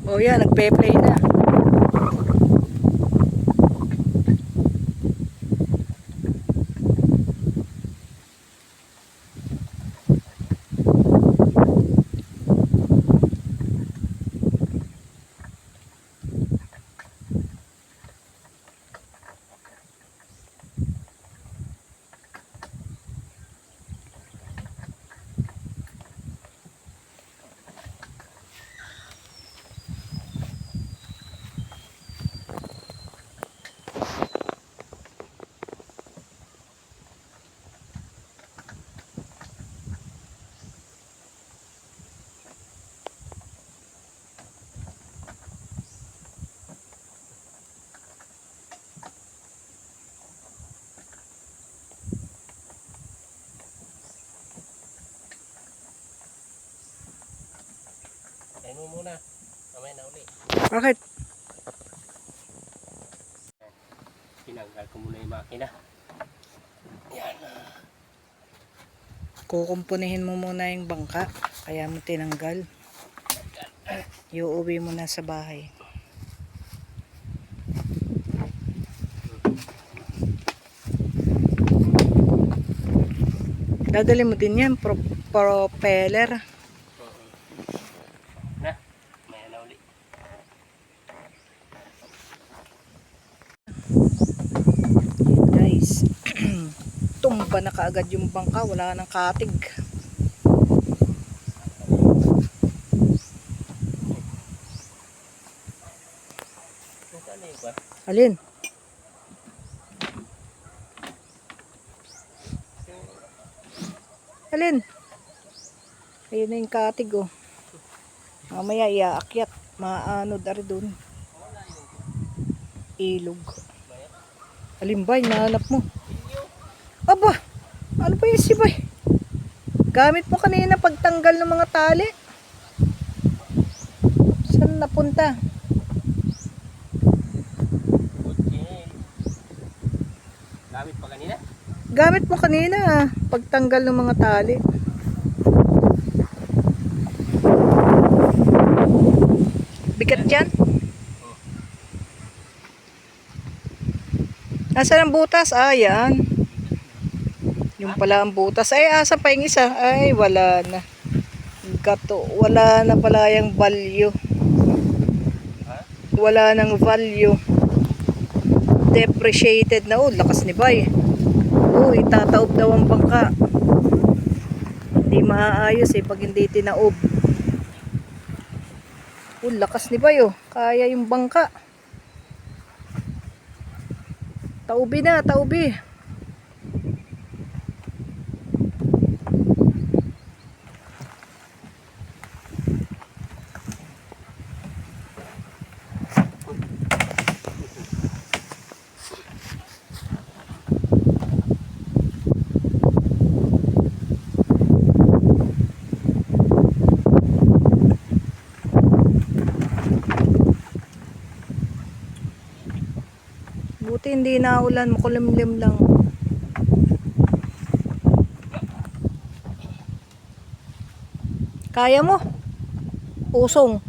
O yan, nagpe-play na. Kain mo muna. Mamaya na uli. Bakit? Tinanggal ko muna yung makina. Yan. Kukumpunihin mo muna yung bangka. Kaya mo tinanggal. Iuuwi mo na sa bahay. Dadali mo din yan. Propeller. Na. Mamaya na uli. Yan guys. Tumba na kaagad yung bangka. Wala nang katig. Saan na yung ba? Alin? Alin? Ayun na yung katig oh. Mamaya iaakyat. Maano dari dun. Ilog. Alin ba? Hinahanap mo. Aba! Ano ba yung sibay? Gamit mo kanina pagtanggal ng mga tali. Saan napunta? Okay. Gamit pa kanina? Gamit mo kanina pagtanggal ng mga tali. Bigat yan? Nasaan ang butas? Ah, yan. Yung pala ang butas. Ay, asa pa yung isa? Ay, wala na. Gato. Wala na pala yung value. Wala nang value. Depreciated na. Oh, lakas ni Bay. Oh, itataob daw ang bangka. Hindi maaayos pag hindi tinaob. Oh, lakas ni Bay oh. Kaya yung bangka. Taubi na, taubi. Buti hindi naulan, makulimlim lang. Kaya mo? Usong.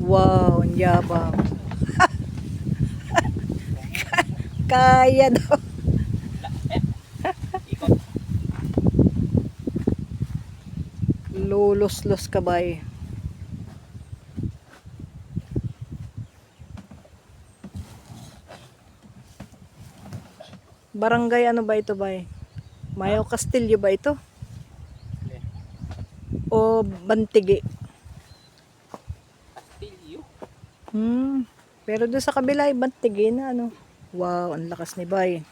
Wow, ang yabang. Kaya daw. Lulos-los ka ba eh. Barangay ano ba ito ba? Mayo Castillo ba ito? O Bantigi? Castillo. Pero doon sa kabila ay Bantigi na ano. Wow, ang lakas ni Bay.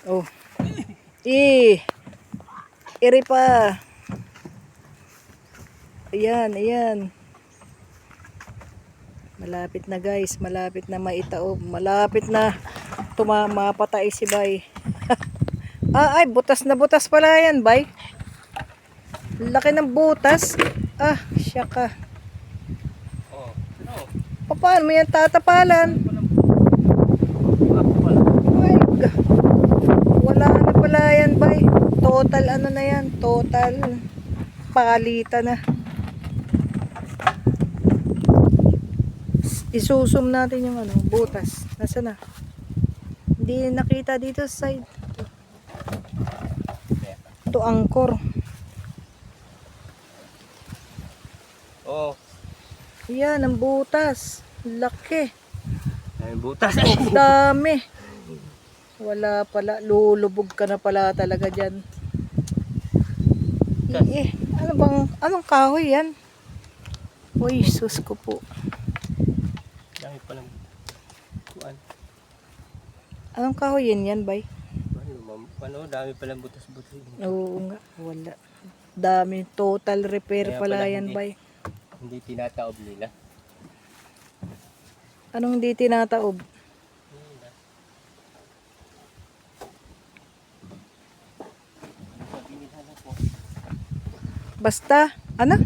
Oh. Iri pa. Ayan, ayan. Malapit na guys, malapit na maitaob, malapit na mapatay si Bay. Ay, butas na butas pala yan, Bay. Laki ng butas. Ah, siya ka. Oh. No. Paano mo yan tatapalan? Ay, wala na pala yan, Bay. Total ano na yan, total. palitan na. Isusum natin yung ano, butas. Nasaan na? Hindi nakita dito sa side. Ito angkor. Oo. Yan, ang butas. Laki. Ay, butas. Dami. Wala pala. Lulubog ka na pala talaga dyan. Anong kahoy yan? Uy, sus ko po. Dami palang kuan. Anong kahoy yan, bay? Ano, dami palang butas-butas. Oo nga, wala. Dami. Total repair Kaya pala pala yan, hindi. bay. Hindi tinataob nila. Anong hindi tinataob? Basta, ano?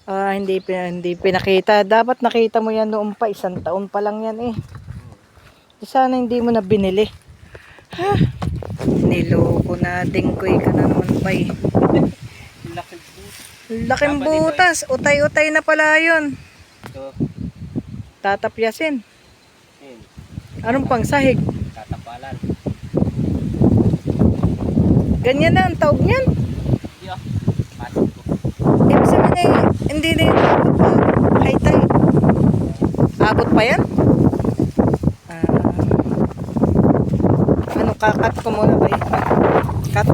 Hindi pinakita. Dapat nakita mo yan noon pa. 1 taon pa lang yan eh. Sana hindi mo na binili. Ha? Niloko na. Dingkoy ka na naman pa eh. Laking butas. Utay-utay na pala yun. Ito, Tatapyasin. yun. Anong pang sahig? Tatapalan. Ganyan na ang taog niyan. Yo, pasok ko. Ibig sabihin eh, hindi na yun abot pa. High tide. Abot pa yan? Ano, kakat ko muna ba yun? Cut.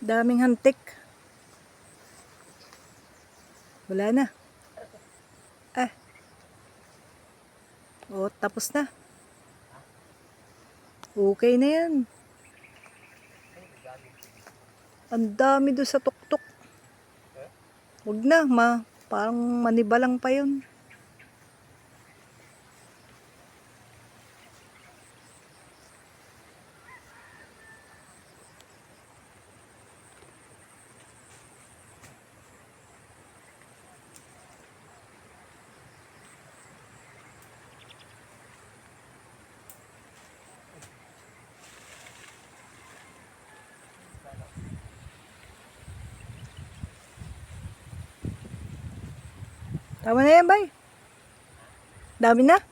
Daming hantik. Wala na. Ah. Oh, tapos na. Okay na yan. Ang dami doon sa tuktok. Huwag na, parang manibalang pa yun. Tama na yan, bay. Dami na.